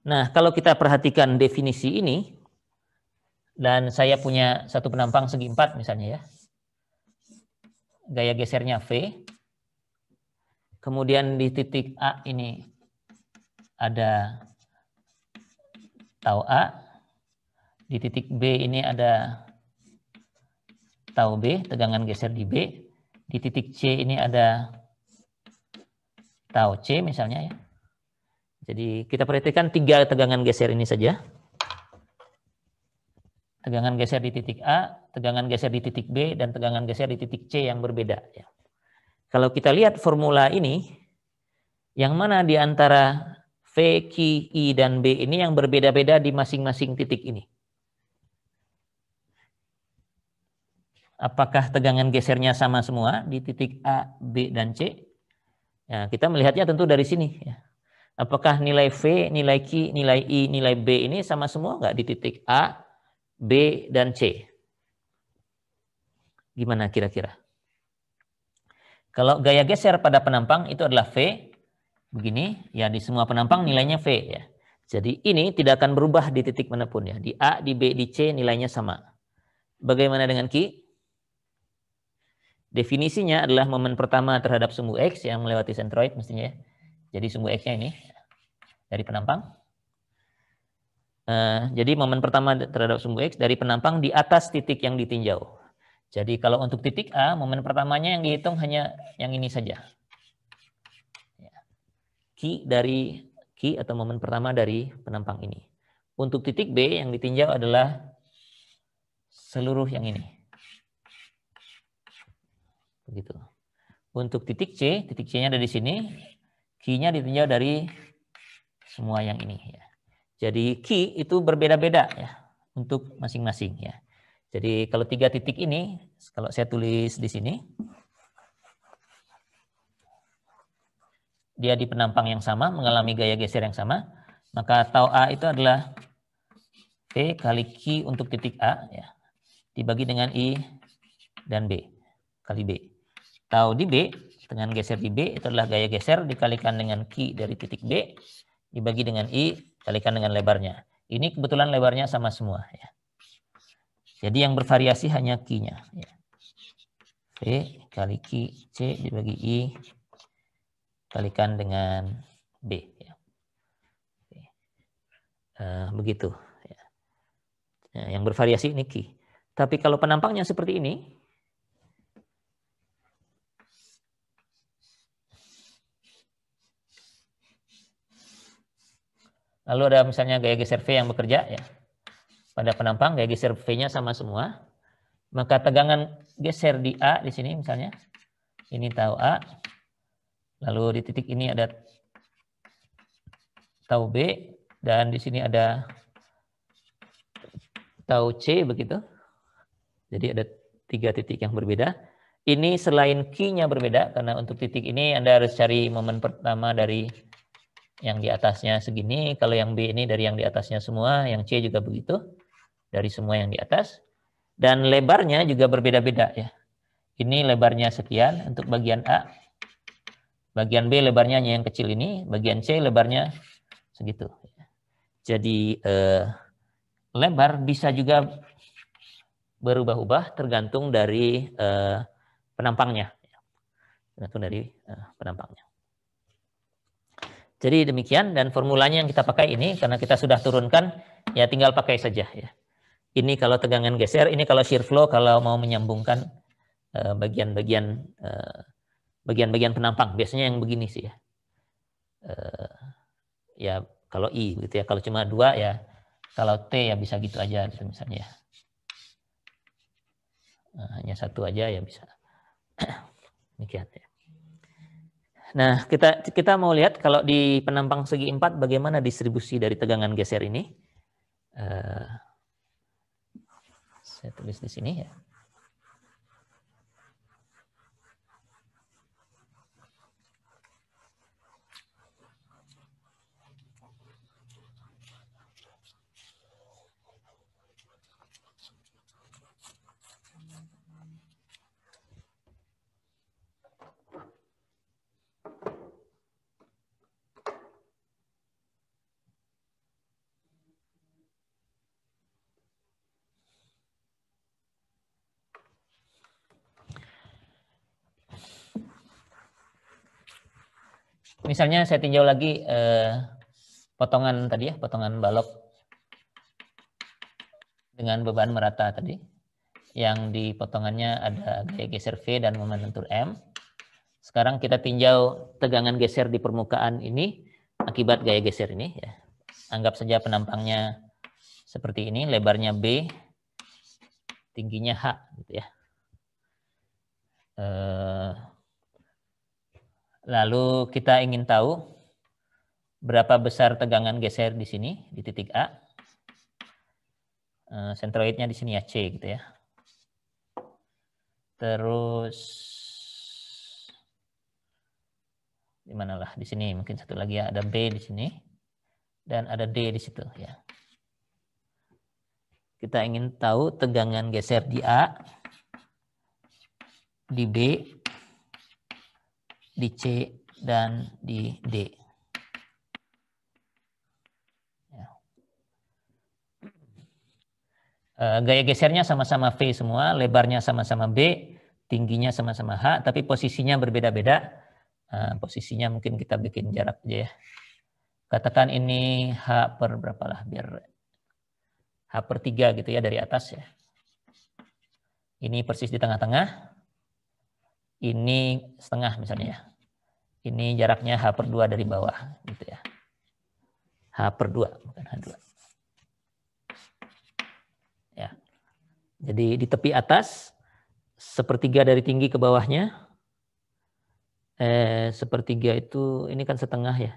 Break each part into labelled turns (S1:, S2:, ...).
S1: Nah, kalau kita perhatikan definisi ini, dan saya punya satu penampang segi 4 misalnya ya, gaya gesernya V, kemudian di titik A ini ada tau A, di titik B ini ada tau B, tegangan geser di B, di titik C ini ada tau C misalnya ya. Jadi kita perhatikan 3 tegangan geser ini saja. Tegangan geser di titik A, tegangan geser di titik B, dan tegangan geser di titik C yang berbeda. Ya. Kalau kita lihat formula ini, yang mana di antara V, Q, I, dan B ini yang berbeda-beda di masing-masing titik ini? Apakah tegangan gesernya sama semua di titik A, B, dan C? Ya, kita melihatnya tentu dari sini. Ya. Apakah nilai V, nilai Q, nilai I, nilai B ini sama semua nggak di titik A, B, dan C? Gimana kira-kira? Kalau gaya geser pada penampang itu adalah V, begini, ya di semua penampang nilainya V ya. Jadi ini tidak akan berubah di titik manapun ya. Di A, di B, di C nilainya sama. Bagaimana dengan Q? Definisinya adalah momen pertama terhadap sumbu X yang melewati sentroid mestinya ya. Jadi sumbu X-nya ini dari penampang. Jadi momen pertama terhadap sumbu X dari penampang di atas titik yang ditinjau. Jadi kalau untuk titik A, momen pertamanya yang dihitung hanya yang ini saja. Q atau momen pertama dari penampang ini. Untuk titik B yang ditinjau adalah seluruh yang ini. Begitu. Untuk titik C-nya ada di sini, Q-nya ditinjau dari semua yang ini ya. Jadi Q itu berbeda-beda ya untuk masing-masing ya. Jadi kalau 3 titik ini, kalau saya tulis di sini, dia di penampang yang sama, mengalami gaya geser yang sama, maka tau A itu adalah V kali Q untuk titik A ya, dibagi dengan I dan B kali B. Tau di B, dengan geser di B itu adalah gaya geser dikalikan dengan Q dari titik B, dibagi dengan I, kalikan dengan lebarnya. Ini kebetulan lebarnya sama semua ya. Jadi yang bervariasi hanya Q-nya ya. V kali Q C dibagi I kalikan dengan B ya. Begitu ya. Yang bervariasi ini Q. Tapi kalau penampangnya seperti ini, lalu ada misalnya gaya geser V yang bekerja ya. Pada penampang gaya geser V-nya sama semua. Maka tegangan geser di A di sini misalnya. Ini tau A. Lalu di titik ini ada tau B dan di sini ada tau C begitu. Jadi ada 3 titik yang berbeda. Ini selain Q-nya berbeda karena untuk titik ini Anda harus cari momen pertama dari yang di atasnya segini, kalau yang B ini dari yang di atasnya semua, yang C juga begitu, dari semua yang di atas. Dan lebarnya juga berbeda-beda ya. Ini lebarnya sekian untuk bagian A. Bagian B lebarnya hanya yang kecil ini, bagian C lebarnya segitu. Jadi lebar bisa juga berubah-ubah tergantung dari penampangnya. Tergantung dari penampangnya. Jadi demikian, dan formulanya yang kita pakai ini karena kita sudah turunkan ya tinggal pakai saja ya. Ini kalau tegangan geser, ini kalau shear flow kalau mau menyambungkan bagian-bagian penampang biasanya yang begini sih ya. Ya kalau I gitu ya, kalau cuma 2 ya, kalau T ya bisa gitu aja gitu misalnya ya. Hanya 1 aja ya bisa. Demikian ya. Nah, kita mau lihat kalau di penampang segi 4 bagaimana distribusi dari tegangan geser ini. Saya tulis di sini ya. misalnya saya tinjau lagi potongan tadi ya, potongan balok dengan beban merata tadi. Yang di potongannya ada gaya geser V dan momen lentur M. Sekarang kita tinjau tegangan geser di permukaan ini akibat gaya geser ini. Ya. Anggap saja penampangnya seperti ini, lebarnya B, tingginya H, gitu ya. Lalu kita ingin tahu berapa besar tegangan geser di sini, di titik A. Sentroidnya di sini ya, C gitu ya. Terus, di manalah di sini, mungkin satu lagi ya, ada B di sini. Dan ada D di situ ya. Kita ingin tahu tegangan geser di A, di B, di C, dan di D. Ya. Gaya gesernya sama-sama V semua, lebarnya sama-sama B, tingginya sama-sama H, tapi posisinya berbeda-beda. Posisinya mungkin kita bikin jarak aja ya. Katakan ini H per berapa lah, biar H per 3 gitu ya dari atas ya. Ini persis di tengah-tengah. Ini setengah misalnya ya. Ini jaraknya H per 2 dari bawah gitu ya. H per 2, bukan H2. Ya. Jadi di tepi atas, sepertiga dari tinggi ke bawahnya. Sepertiga itu, ini kan setengah ya.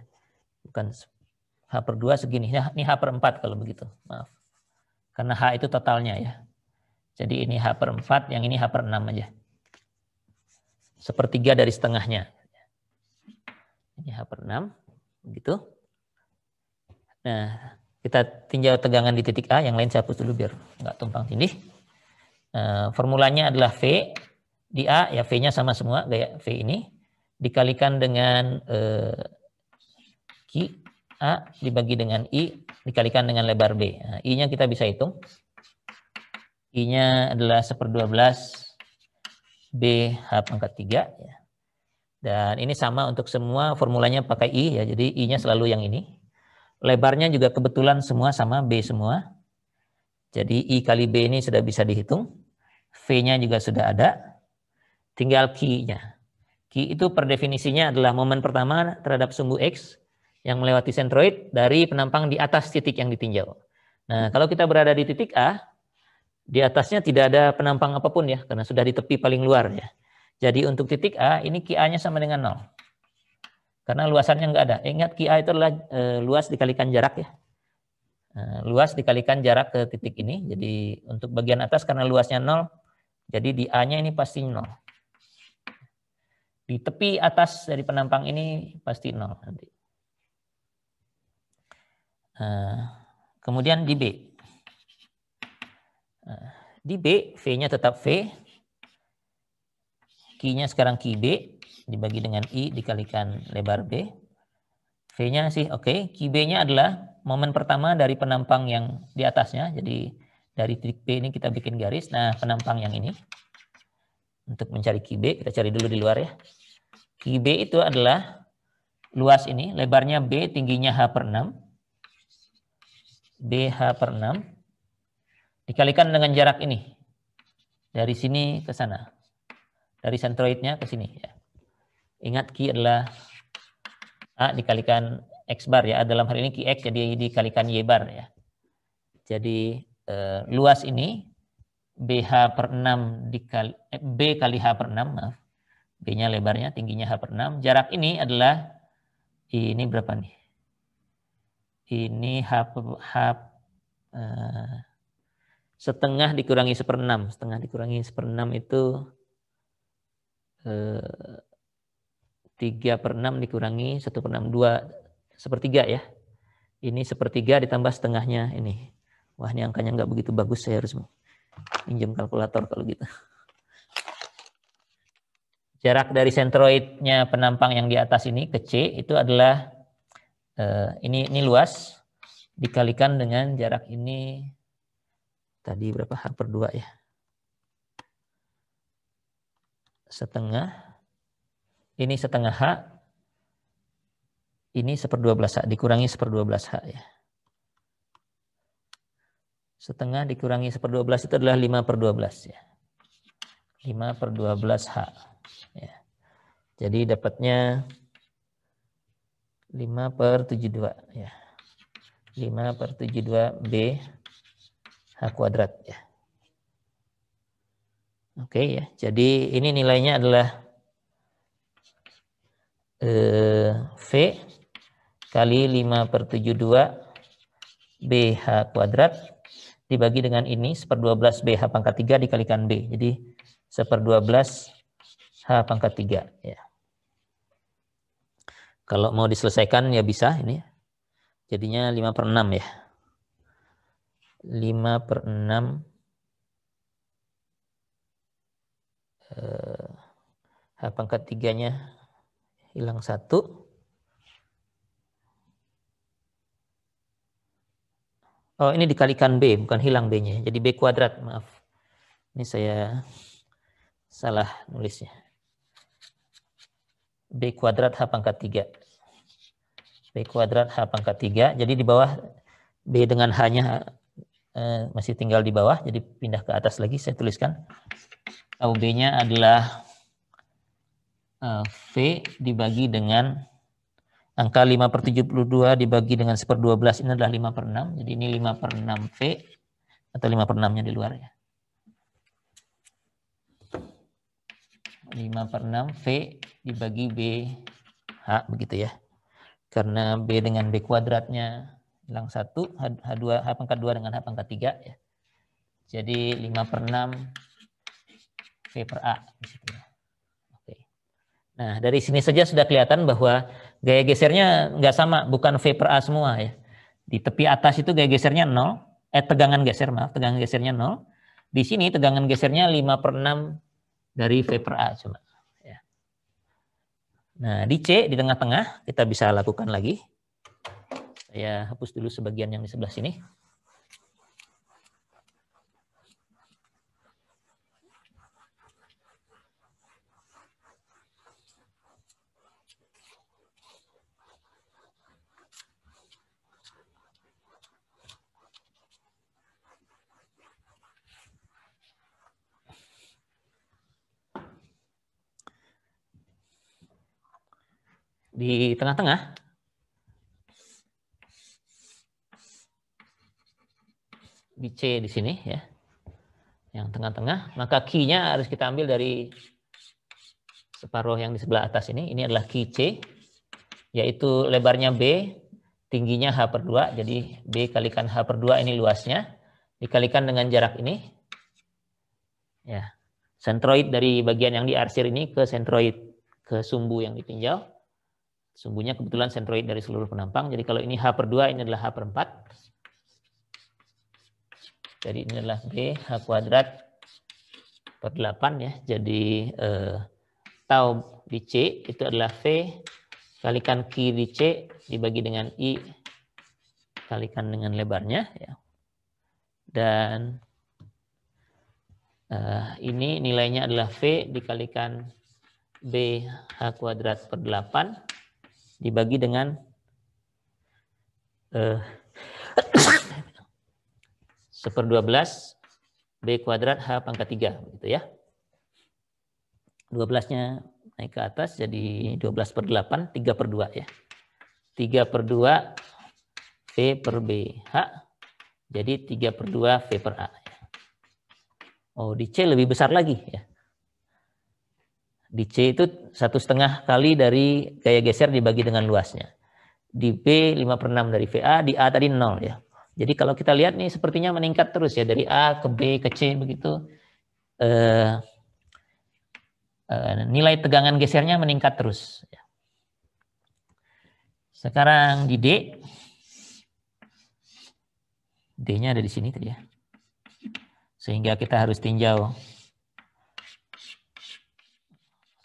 S1: Bukan H per 2 segini. Ini H per 4 kalau begitu. Maaf. Karena H itu totalnya ya. Jadi ini H per 4, yang ini H per 6 aja. Sepertiga dari setengahnya. Ini H per 6. Begitu. Nah, kita tinjau tegangan di titik A. Yang lain saya hapus dulu biar nggak tumpang tindih. Formulanya adalah V. Di A ya V-nya sama semua. Gaya V ini. Dikalikan dengan Q A dibagi dengan I dikalikan dengan lebar B. Nah, I-nya kita bisa hitung. I-nya adalah 1/12 B H pangkat 3. Ya. Dan ini sama untuk semua, formulanya pakai I ya. Jadi I-nya selalu yang ini. Lebarnya juga kebetulan semua sama B semua. Jadi I kali B ini sudah bisa dihitung. V-nya juga sudah ada. Tinggal Q-nya. Q itu per definisinya adalah momen pertama terhadap sumbu X yang melewati sentroid dari penampang di atas titik yang ditinjau. Nah, kalau kita berada di titik A, di atasnya tidak ada penampang apapun ya, karena sudah di tepi paling luar ya. Jadi untuk titik A, ini QA-nya sama dengan 0. Karena luasannya nggak ada. Ingat QA itu adalah luas dikalikan jarak ya. Luas dikalikan jarak ke titik ini. Jadi untuk bagian atas karena luasnya 0, jadi di A-nya ini pasti 0. Di tepi atas dari penampang ini pasti 0 nanti. Kemudian di B. Di B, V-nya tetap V. Q-nya sekarang QB dibagi dengan I dikalikan lebar B. V-nya sih oke. QB-nya adalah momen pertama dari penampang yang di atasnya. Jadi dari titik B ini kita bikin garis. Nah, penampang yang ini. Untuk mencari QB, kita cari dulu di luar ya. QB itu adalah luas ini, lebarnya B, tingginya H per 6. BH per 6. Dikalikan dengan jarak ini. Dari sini ke sana. Dari sentroidnya ke sini. Ya. Ingat Q adalah A dikalikan X bar ya. Dalam hal ini QX jadi dikalikan Y bar ya. Jadi luas ini BH per 6 dikali B kali H per 6 maaf. B-nya lebarnya, tingginya H per 6. Jarak ini adalah ini berapa nih? Ini setengah dikurangi 1/6. Setengah dikurangi 1/6 itu 3/6 dikurangi 1/6, 2/3 ya. Ini 1/3 ditambah setengahnya ini. Wah, ini angkanya nggak begitu bagus, saya harus pinjam kalkulator kalau gitu. Jarak dari sentroidnya penampang yang di atas ini ke C itu adalah ini luas dikalikan dengan jarak ini tadi berapa H per 2 ya. Setengah. Ini setengah H Ini 1/12H, dikurangi 1/12H ya. Setengah dikurangi 1/12 itu adalah 5/12 ya. 5/12H ya. Jadi dapatnya 5/72 ya. 5/72 B H kuadrat ya. Oke ya. Jadi ini nilainya adalah V kali 5/72 BH kuadrat dibagi dengan ini 1/12 BH pangkat 3 dikalikan B. Jadi 1/12 H pangkat 3 ya. Kalau mau diselesaikan ya bisa ini. Jadinya 5/6 ya. 5/6 H pangkat 3-nya hilang 1. Oh, ini dikalikan B, bukan hilang B-nya. Jadi B kuadrat, maaf. Ini saya salah nulisnya. B kuadrat H pangkat 3. B kuadrat H pangkat 3. Jadi di bawah B dengan H-nya masih tinggal di bawah. Jadi pindah ke atas lagi, saya tuliskan. Tau B-nya adalah V dibagi dengan angka 5/72 dibagi dengan 1/12 ini adalah 5/6. Jadi ini 5/6 V atau 5/6-nya di luar ya. 5/6 V dibagi B H begitu ya. Karena B dengan B kuadratnya hilang 1, H pangkat 2 dengan H pangkat 3 ya. Jadi 5/6 V per A di situ ya. Oke. Nah, dari sini saja sudah kelihatan bahwa gaya gesernya nggak sama, bukan V per A semua ya. Di tepi atas itu gaya gesernya 0, tegangan geser, maaf, tegangan gesernya 0. Di sini tegangan gesernya 5/6 dari V per A cuma. Ya. Nah, di C, di tengah-tengah, kita bisa lakukan lagi. Saya hapus dulu sebagian yang di sebelah sini. Di tengah-tengah, di C di sini ya, yang tengah-tengah, maka key-nya harus kita ambil dari separuh yang di sebelah atas ini. Ini adalah key C, yaitu lebarnya B, tingginya H per 2, jadi B kalikan H per 2 ini luasnya, dikalikan dengan jarak ini. Ya, sentroid dari bagian yang diarsir ini ke sentroid ke sumbu yang ditinjau. Sumbunya kebetulan sentroid dari seluruh penampang. Jadi kalau ini H per 2, ini adalah H per 4. Jadi ini adalah B H kuadrat per 8 ya. Jadi tau di C itu adalah V kalikan Q di C dibagi dengan I kalikan dengan lebarnya ya. Dan ini nilainya adalah V dikalikan B H kuadrat per 8 dibagi dengan 1/12 B kuadrat H pangkat 3 gitu ya. 12-nya naik ke atas jadi 12/8, 3/2 ya. 3/2 V per BH jadi 3/2 V per A. Oh, di C lebih besar lagi ya. Di C itu 1,5 kali dari gaya geser dibagi dengan luasnya. Di B 5/6 dari VA, di A tadi 0 ya. Jadi kalau kita lihat nih sepertinya meningkat terus ya dari A ke B ke C begitu. Nilai tegangan gesernya meningkat terus. Sekarang di D, D-nya ada di sini tadi ya. Sehingga kita harus tinjau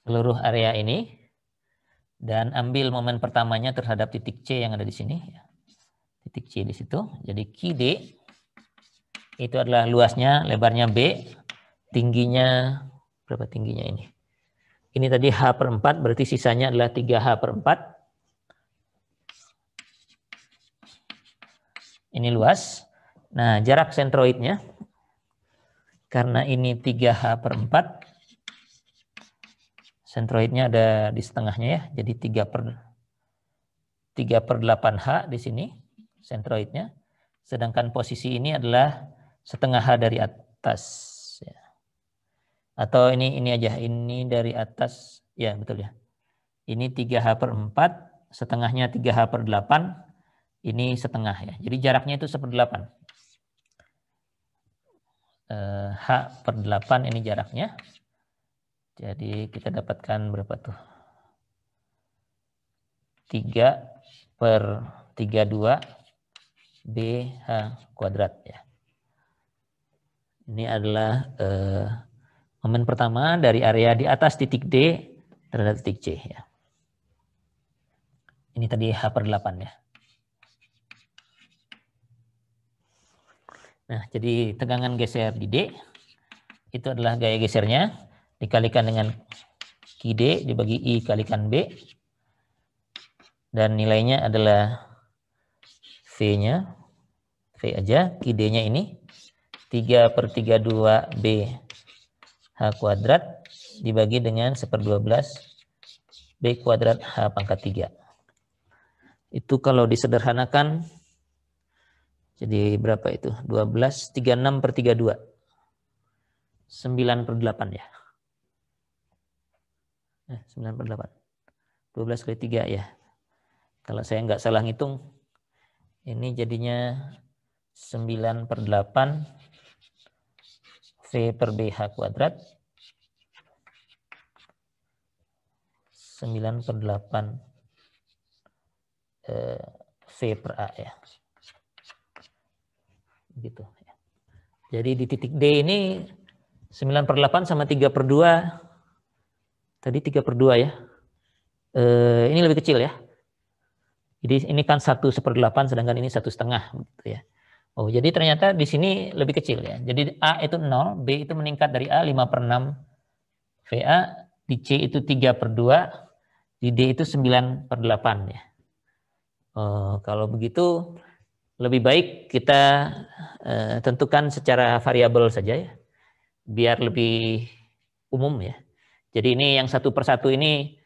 S1: seluruh area ini dan ambil momen pertamanya terhadap titik C yang ada di sini. Titik C di situ. Jadi QD itu adalah luasnya, lebarnya B, tingginya berapa tingginya ini? Ini tadi H per 4, berarti sisanya adalah 3H per 4. Ini luas. Nah, jarak sentroidnya, karena ini 3H per 4, sentroidnya ada di setengahnya ya, jadi 3 per 8H di sini sentroidnya, sedangkan posisi ini adalah setengah H dari atas. Ya. Atau ini aja, ini dari atas, ya betul ya. Ini 3H per 4, setengahnya 3H per 8, ini setengah ya. Jadi jaraknya itu 1/8. H per 8 ini jaraknya. Jadi kita dapatkan berapa tuh? 3 per 32 BH kuadrat ya. Ini adalah momen pertama dari area di atas titik D terhadap titik C ya. Ini tadi H per 8 ya. Nah, jadi tegangan geser di D itu adalah gaya gesernya dikalikan dengan QD dibagi I kalikan B. Dan nilainya adalah V-nya, V aja, QD-nya ini 3 per 32 B H kuadrat dibagi dengan 1/12 B kuadrat H pangkat 3. Itu kalau disederhanakan jadi berapa itu? 12, 36 per 32. 9/8 ya. 9/8. 12 kali 3 ya. Kalau saya nggak salah ngitung, ini jadinya 9/8 V per BH kuadrat. 9/8 V per A ya. Gitu. Jadi di titik D ini 9/8 sama 3/2. Tadi 3/2 ya. Ini lebih kecil ya. Jadi ini kan 1/8 sedangkan ini 1/2 gitu ya. Oh, jadi ternyata di sini lebih kecil ya. Jadi A itu 0, B itu meningkat dari A 5/6 VA, di C itu 3/2, di D itu 9/8 ya. Kalau begitu lebih baik kita tentukan secara variabel saja ya, biar lebih umum ya. Jadi ini yang 1/1 ini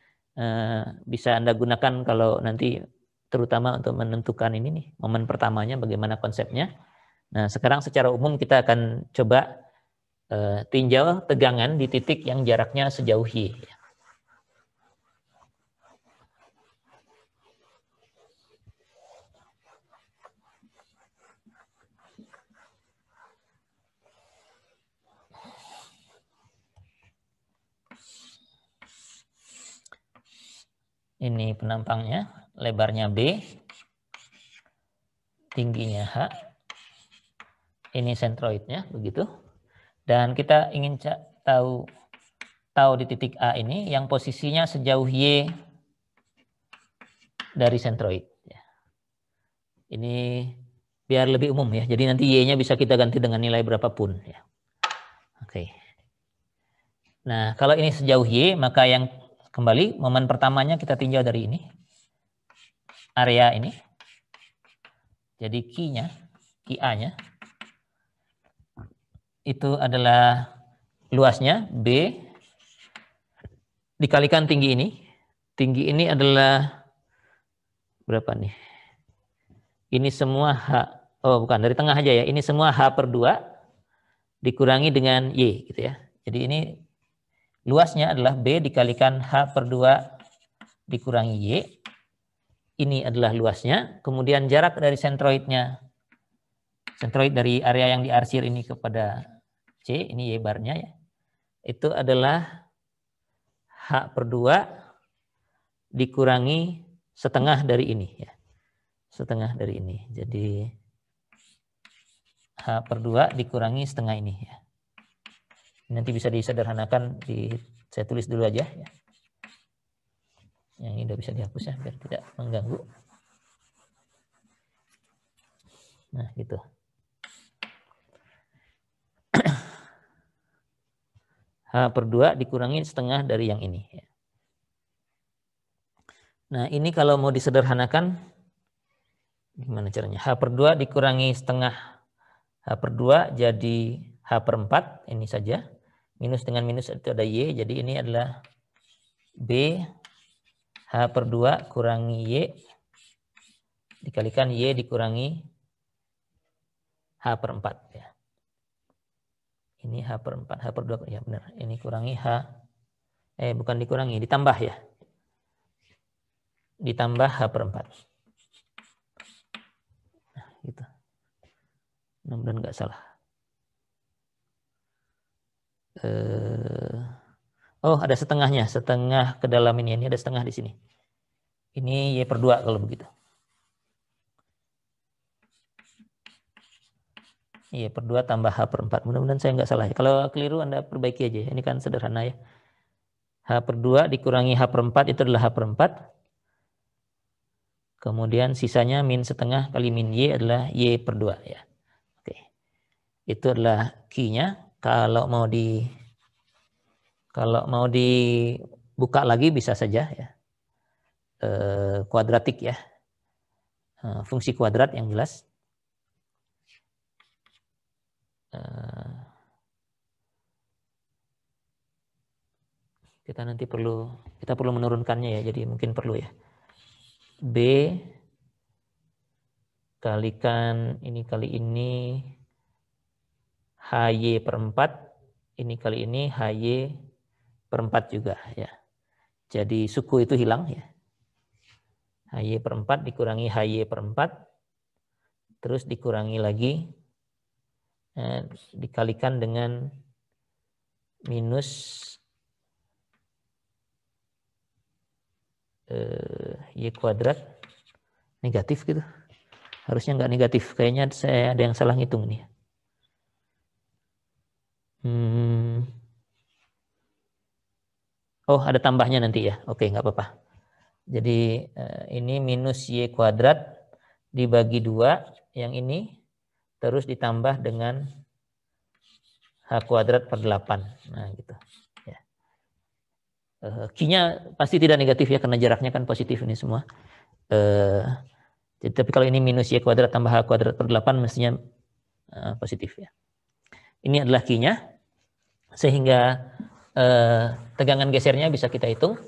S1: bisa Anda gunakan kalau nanti terutama untuk menentukan ini nih, momen pertamanya bagaimana konsepnya. Nah, sekarang secara umum kita akan coba tinjau tegangan di titik yang jaraknya sejauh Y. Ini penampangnya, lebarnya B, tingginya H, ini sentroidnya begitu. Dan kita ingin tahu di titik A ini yang posisinya sejauh Y dari sentroid. Ini biar lebih umum ya. Jadi nanti Y-nya bisa kita ganti dengan nilai berapapun ya. Oke. Nah, kalau ini sejauh Y, maka yang kembali momen pertamanya kita tinjau dari ini. Area ini. Jadi Q-nya, Q-A-nya itu adalah luasnya B dikalikan tinggi ini. Tinggi ini adalah berapa nih? Ini semua H, oh bukan, dari tengah aja ya. Ini semua H/2 dikurangi dengan Y gitu ya. Jadi ini luasnya adalah B dikalikan H/2 dikurangi Y. Ini adalah luasnya. Kemudian jarak dari sentroidnya, sentroid dari area yang diarsir ini kepada C, ini Y barnya ya. Itu adalah H/2 dikurangi setengah dari ini ya. Setengah dari ini. Jadi H/2 dikurangi setengah ini ya. Nanti bisa disederhanakan, saya tulis dulu aja ya. Yang ini udah bisa dihapus ya biar tidak mengganggu. Nah, gitu. H/2 dikurangi setengah dari yang ini ya. Nah, ini kalau mau disederhanakan Gimana caranya? H per 2 dikurangi setengah H per 2 jadi H per 4. Ini saja. Minus dengan minus itu ada Y. Jadi ini adalah B H per 2 kurangi Y. Dikalikan Y dikurangi H per 4. Ya. Ini H per 4. H per 2. Ya benar. Ini kurangi H. Bukan dikurangi. Ditambah ya. Ditambah H per 4. Nah, gitu. Mudah-mudahan nggak salah. Oh, ada setengahnya. Setengah ke dalam ini. Ini ada setengah di sini. Ini Y per 2 kalau begitu. Y per 2 tambah H per 4. Mudah-mudahan saya nggak salah ya. Kalau keliru Anda perbaiki aja. Ini kan sederhana ya. H per 2 dikurangi H per 4 itu adalah H per 4. Kemudian sisanya min setengah kali min Y adalah Y per 2 ya. Oke. Itu adalah Q-nya. Kalau mau dibuka lagi bisa saja ya. Kuadratik ya. Fungsi kuadrat yang jelas. Kita perlu menurunkannya ya, jadi mungkin perlu ya. B kalikan ini kali ini HY per 4, ini kali ini HY per 4 juga ya. Jadi suku itu hilang ya. HY per 4 dikurangi HY per 4, terus dikurangi lagi, dikalikan dengan minus Y kuadrat negatif gitu. Harusnya nggak negatif. Kayaknya saya ada yang salah ngitung nih. Oh, ada tambahnya nanti ya. Oke, nggak apa-apa. Jadi ini minus Y kuadrat dibagi 2. Yang ini terus ditambah dengan H kuadrat per 8. Nah, gitu. Ya. Q-nya pasti tidak negatif ya, karena jaraknya kan positif ini semua. Jadi, tapi kalau ini minus Y kuadrat tambah H kuadrat per 8 mestinya positif ya. Ini adalah Q-nya. Sehingga tegangan gesernya bisa kita hitung.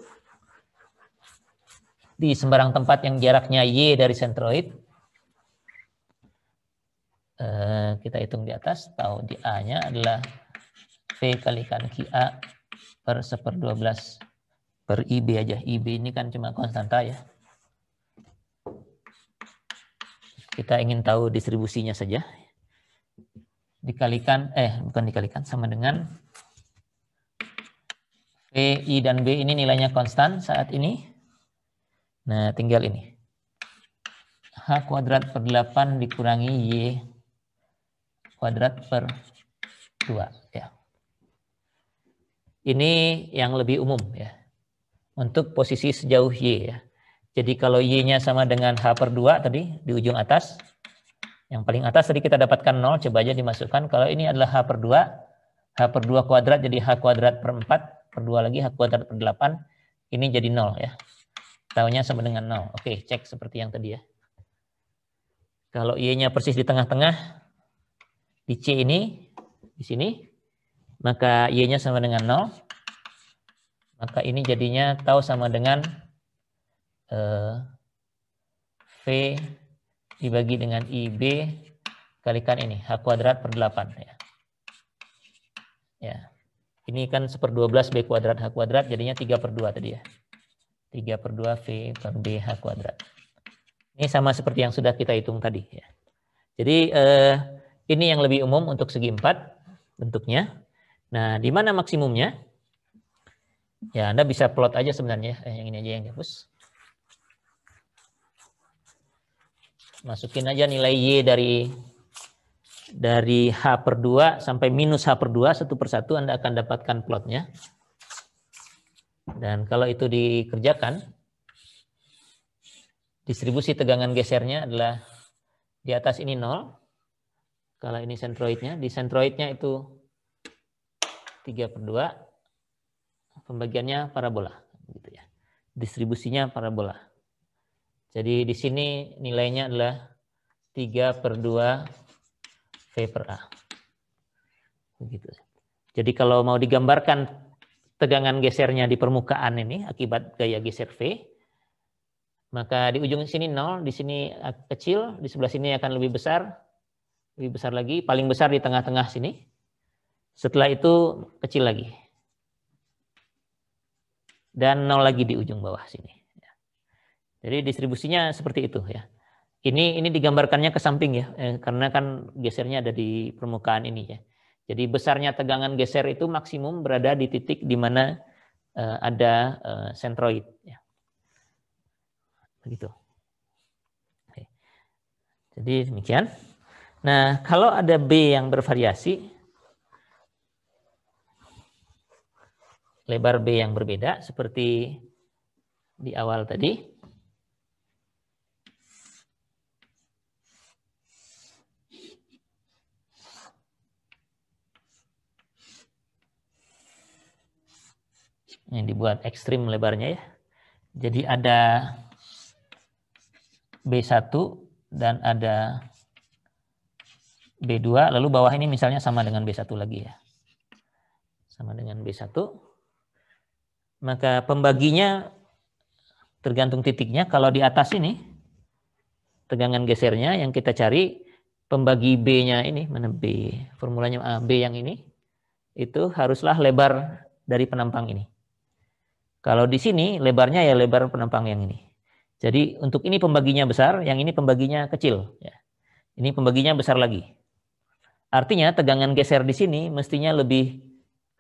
S1: Di sembarang tempat yang jaraknya Y dari sentroid. Kita hitung di atas. Tahu di A-nya adalah V kalikan QA per 1/12 per IB aja. IB ini kan cuma konstanta ya. Kita ingin tahu distribusinya saja. Dikalikan, bukan dikalikan, sama dengan V, I, dan B ini nilainya konstan saat ini. Nah, tinggal ini. H kuadrat per 8 dikurangi Y kuadrat per 2. Ya. Ini yang lebih umum ya. Untuk posisi sejauh Y ya. Jadi kalau Y-nya sama dengan H per 2 tadi di ujung atas. Yang paling atas tadi kita dapatkan 0, coba aja dimasukkan. Kalau ini adalah H per 2, H per 2 kuadrat jadi H kuadrat per 4, per 2 lagi H kuadrat per 8, ini jadi 0 ya. Taunya sama dengan 0. Oke, cek seperti yang tadi ya. Kalau Y-nya persis di tengah-tengah, di C ini, di sini, maka Y-nya sama dengan 0. Maka ini jadinya tau sama dengan V dibagi dengan IB kalikan ini, H kuadrat per 8 ya. Ya. Ini kan 1/12 B kuadrat H kuadrat, jadinya 3/2 tadi ya. 3/2 V per B H kuadrat. Ini sama seperti yang sudah kita hitung tadi ya. Jadi ini yang lebih umum untuk segi 4 bentuknya. Nah, di mana maksimumnya? Ya, Anda bisa plot aja sebenarnya. Yang ini aja yang dihapus. Masukin aja nilai Y dari H per 2 sampai minus H per 2 satu persatu, Anda akan dapatkan plotnya. Dan kalau itu dikerjakan, distribusi tegangan gesernya adalah di atas ini 0. Kalau ini sentroidnya, di sentroidnya itu 3/2. Pembagiannya parabola. Gitu ya. Distribusinya parabola. Jadi di sini nilainya adalah 3/2 V per A. Begitu. Jadi kalau mau digambarkan tegangan gesernya di permukaan ini akibat gaya geser V, maka di ujung sini 0, di sini kecil, di sebelah sini akan lebih besar lagi, paling besar di tengah-tengah sini. Setelah itu kecil lagi. Dan 0 lagi di ujung bawah sini. Jadi distribusinya seperti itu ya. Ini digambarkannya ke samping ya, karena kan gesernya ada di permukaan ini ya. Jadi besarnya tegangan geser itu maksimum berada di titik di mana ada sentroid. Ya. Begitu. Oke. Jadi demikian. Nah, kalau ada B yang bervariasi, lebar B yang berbeda seperti di awal tadi, yang dibuat ekstrim lebarnya ya. Jadi ada B1 dan ada B2, lalu bawah ini misalnya sama dengan B1 lagi ya. Sama dengan B1. Maka pembaginya tergantung titiknya. Kalau di atas ini, tegangan gesernya yang kita cari, pembagi B-nya ini, mana B? Formulanya B yang ini, itu haruslah lebar dari penampang ini. Kalau di sini lebarnya ya lebar penampang yang ini. Jadi untuk ini pembaginya besar, yang ini pembaginya kecil. Ya. Ini pembaginya besar lagi. Artinya tegangan geser di sini mestinya lebih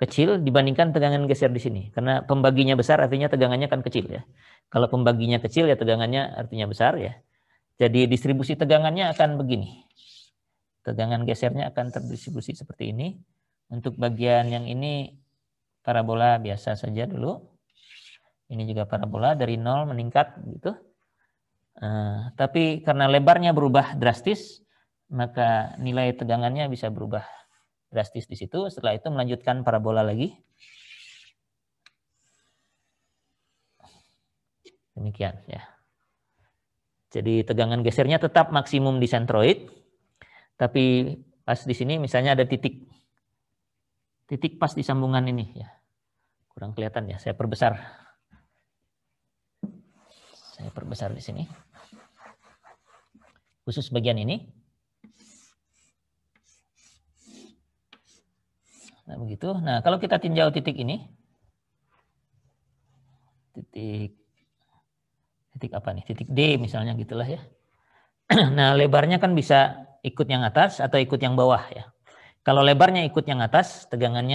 S1: kecil dibandingkan tegangan geser di sini. Karena pembaginya besar artinya tegangannya kan kecil ya. Kalau pembaginya kecil ya tegangannya artinya besar ya. Jadi distribusi tegangannya akan begini. Tegangan gesernya akan terdistribusi seperti ini. Untuk bagian yang ini parabola biasa saja dulu. Ini juga parabola dari 0 meningkat gitu. Tapi karena lebarnya berubah drastis, maka nilai tegangannya bisa berubah drastis di situ. Setelah itu melanjutkan parabola lagi. Demikian ya. Jadi tegangan gesernya tetap maksimum di sentroid, tapi pas di sini misalnya ada titik pas di sambungan ini ya. Kurang kelihatan ya, saya perbesar. Saya perbesar di sini. Khusus bagian ini. Nah, begitu. Nah, kalau kita tinjau titik ini. Titik apa nih? Titik D misalnya gitulah ya. Nah, lebarnya kan bisa ikut yang atas atau ikut yang bawah ya. Kalau lebarnya ikut yang atas, tegangan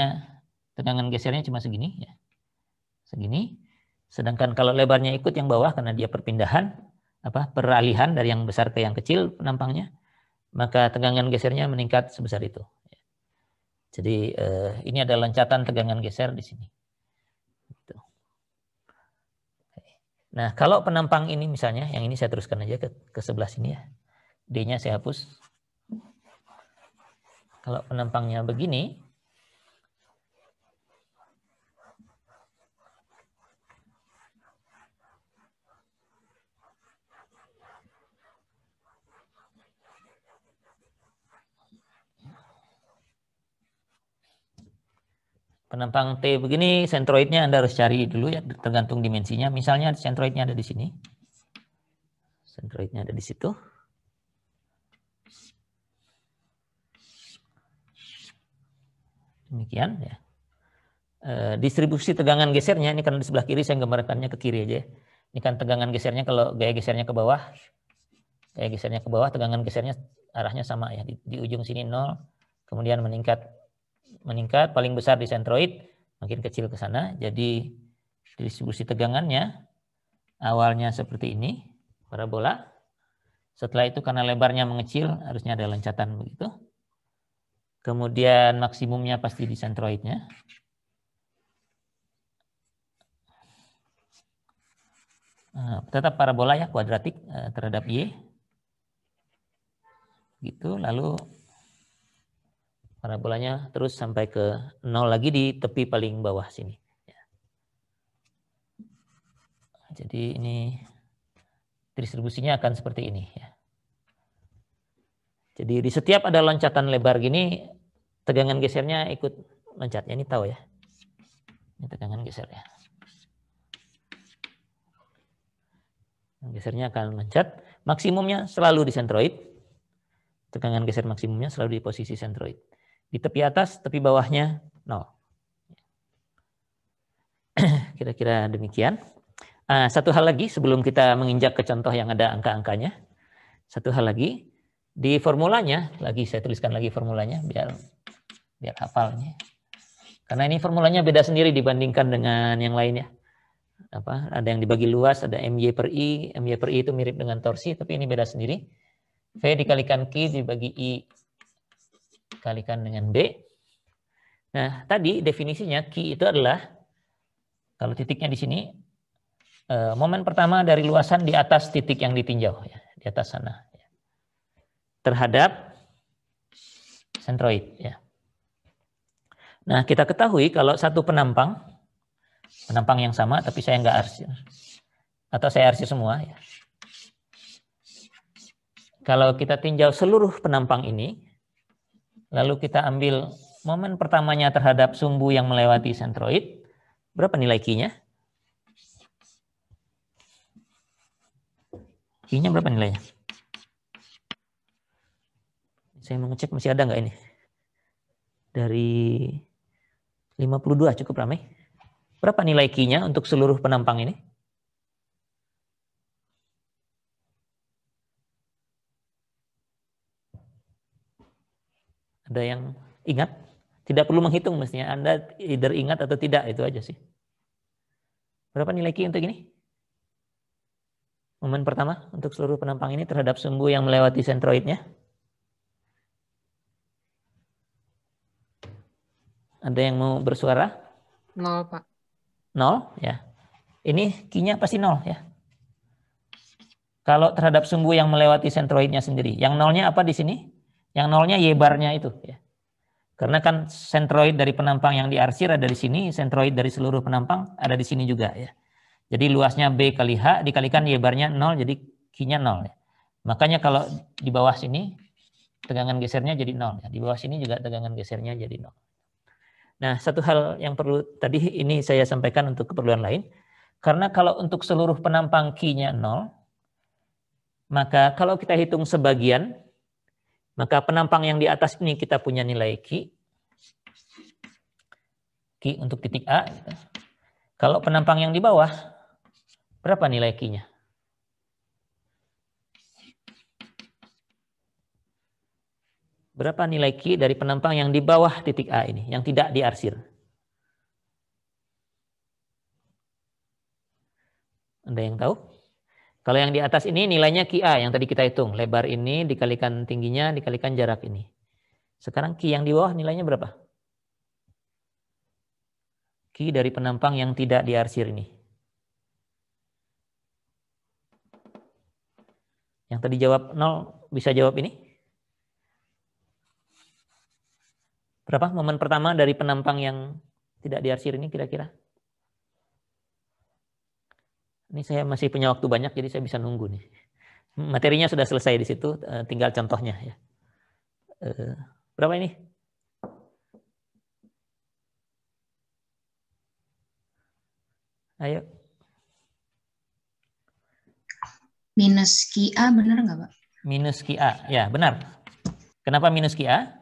S1: gesernya cuma segini ya. Segini. Sedangkan kalau lebarnya ikut yang bawah karena dia peralihan dari yang besar ke yang kecil penampangnya, maka tegangan gesernya meningkat sebesar itu. Jadi ini ada loncatan tegangan geser di sini. Nah, kalau penampang ini misalnya, yang ini saya teruskan aja ke sebelah sini ya. D-nya saya hapus. Kalau penampangnya begini, penampang T begini, sentroidnya Anda harus cari dulu ya, tergantung dimensinya. Misalnya sentroidnya ada di sini. Sentroidnya ada di situ. Demikian ya. Distribusi tegangan gesernya, ini karena di sebelah kiri saya gambarkannya ke kiri aja. Ini kan tegangan gesernya kalau gaya gesernya ke bawah. Gaya gesernya ke bawah, tegangan gesernya arahnya sama ya. Di ujung sini 0, kemudian meningkat paling besar di sentroid, makin kecil ke sana. Jadi distribusi tegangannya awalnya seperti ini, parabola. Setelah itu karena lebarnya mengecil, harusnya ada loncatan begitu. Kemudian maksimumnya pasti di sentroidnya. Tetap parabola ya, kuadratik terhadap Y. Gitu, lalu parabolanya terus sampai ke 0 lagi di tepi paling bawah sini. Jadi ini distribusinya akan seperti ini ya. Jadi di setiap ada loncatan lebar gini, tegangan gesernya ikut loncat. Ya, ini tahu ya. Ini tegangan geser ya. Gesernya akan loncat. Maksimumnya selalu di sentroid. Tegangan geser maksimumnya selalu di posisi sentroid. Di tepi atas, tepi bawahnya 0. Kira-kira demikian. Satu hal lagi sebelum kita menginjak ke contoh yang ada angka-angkanya. Satu hal lagi. Di formulanya, lagi saya tuliskan lagi formulanya biar hafalnya. Karena ini formulanya beda sendiri dibandingkan dengan yang lainnya. Ada yang dibagi luas, ada MY per I. MY per I itu mirip dengan torsi, tapi ini beda sendiri. V dikalikan Q dibagi I dikalikan dengan B. Nah, tadi definisinya Q itu adalah, kalau titiknya di sini, momen pertama dari luasan di atas titik yang ditinjau, ya, di atas sana. Terhadap sentroid. Ya. Nah, kita ketahui kalau satu penampang yang sama, tapi saya nggak arsir. Atau saya arsir semua. Ya. Kalau kita tinjau seluruh penampang ini, lalu kita ambil momen pertamanya terhadap sumbu yang melewati sentroid, berapa nilai Q-nya? Q-nya berapa nilainya? Saya mau ngecek masih ada nggak ini? Dari 52 cukup ramai. Berapa nilai Q-nya untuk seluruh penampang ini? Ada yang ingat? Tidak perlu menghitung mestinya. Anda either ingat atau tidak, itu aja sih. Berapa nilai Q untuk ini? Momen pertama untuk seluruh penampang ini terhadap sumbu yang melewati sentroidnya. Ada yang mau bersuara?
S2: 0, Pak.
S1: 0, ya. Ini Q-nya pasti 0, ya. Kalau terhadap sumbu yang melewati sentroidnya sendiri. Yang 0-nya apa di sini? Yang 0-nya Y-barnya itu, ya. Karena kan sentroid dari penampang yang diarsir ada di sini, sentroid dari seluruh penampang ada di sini juga, ya. Jadi luasnya B kali H dikalikan Y-barnya 0, jadi Q-nya 0, ya. Makanya kalau di bawah sini tegangan gesernya jadi 0, ya. Di bawah sini juga tegangan gesernya jadi 0. Nah, satu hal yang perlu tadi ini saya sampaikan untuk keperluan lain. Karena kalau untuk seluruh penampang Q-nya 0, maka kalau kita hitung sebagian, maka penampang yang di atas ini kita punya nilai Q untuk titik A. Kalau penampang yang di bawah, berapa nilai Q-nya? Berapa nilai Q dari penampang yang di bawah titik A ini, yang tidak diarsir? Ada yang tahu? Kalau yang di atas ini nilainya QA yang tadi kita hitung. Lebar ini dikalikan tingginya, dikalikan jarak ini. Sekarang Q yang di bawah nilainya berapa? Q dari penampang yang tidak diarsir ini. Yang tadi jawab 0, bisa jawab ini? Berapa momen pertama dari penampang yang tidak diarsir ini kira-kira? Ini saya masih punya waktu banyak, jadi saya bisa nunggu nih. Materinya sudah selesai di situ, tinggal contohnya ya. Berapa ini? Ayo.
S2: Minus QA benar nggak, Pak?
S1: Minus QA, ya benar. Kenapa minus QA?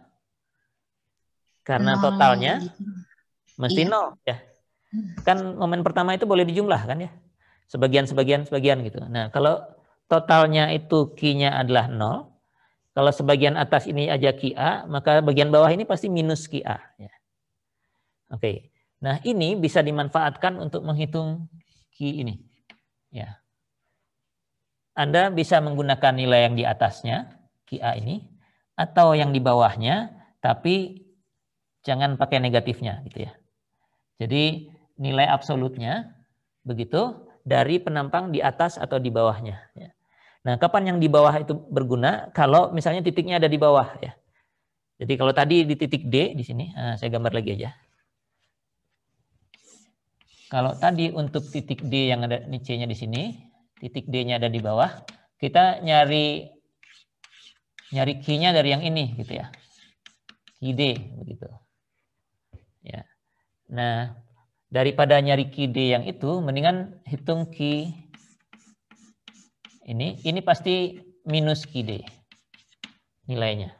S1: Karena
S2: 0,
S1: totalnya
S2: gitu.
S1: mesti
S2: Iya.
S1: 0 ya. Kan momen pertama itu boleh dijumlahkan ya. Sebagian gitu. Nah, kalau totalnya itu Q-nya adalah 0, kalau sebagian atas ini aja QA, maka bagian bawah ini pasti minus QA ya. Oke. Nah, ini bisa dimanfaatkan untuk menghitung Q ini. Ya. Anda bisa menggunakan nilai yang di atasnya, QA ini, atau yang di bawahnya, tapi jangan pakai negatifnya gitu ya. Jadi nilai absolutnya begitu dari penampang di atas atau di bawahnya. Ya. Nah, kapan yang di bawah itu berguna? Kalau misalnya titiknya ada di bawah ya. Jadi kalau tadi di titik D di sini, saya gambar lagi aja. Kalau tadi untuk titik D yang ada C-nya di sini, titik D-nya ada di bawah, kita nyari nyari key-nya dari yang ini gitu ya. Key D begitu. Ya. Nah, daripada nyari key D yang itu, mendingan hitung key ini pasti minus key D nilainya.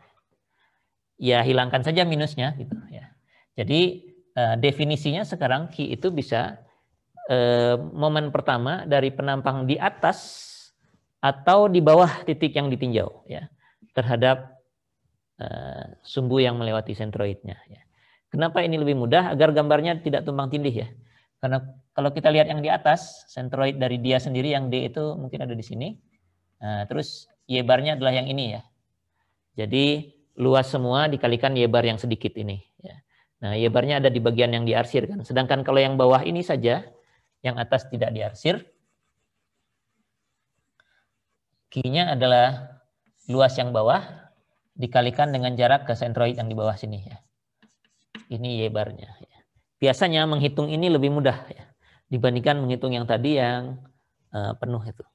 S1: Ya hilangkan saja minusnya gitu ya. Jadi definisinya sekarang key itu bisa momen pertama dari penampang di atas atau di bawah titik yang ditinjau ya terhadap sumbu yang melewati sentroidnya ya. Kenapa ini lebih mudah? Agar gambarnya tidak tumpang tindih ya. Karena kalau kita lihat yang di atas, sentroid dari dia sendiri yang D itu mungkin ada di sini. Nah, terus Y barnya adalah yang ini ya. Jadi luas semua dikalikan Y bar yang sedikit ini ya. Nah, Y barnya ada di bagian yang diarsir kan. Sedangkan kalau yang bawah ini saja, yang atas tidak diarsir, Q-nya adalah luas yang bawah dikalikan dengan jarak ke sentroid yang di bawah sini ya. Ini Y barnya. Ya. Biasanya menghitung ini lebih mudah ya, dibandingkan menghitung yang tadi yang penuh itu.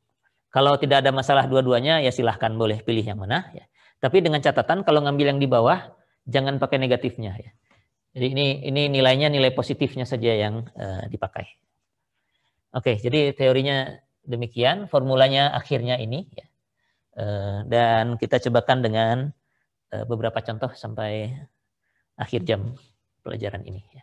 S1: Kalau tidak ada masalah dua-duanya ya silahkan boleh pilih yang mana ya. Tapi dengan catatan kalau ngambil yang di bawah jangan pakai negatifnya ya. Jadi ini nilainya nilai positifnya saja yang dipakai. Oke, jadi teorinya demikian, formulanya akhirnya ini ya. Dan kita cobakan dengan beberapa contoh sampai akhir jam pelajaran ini ya.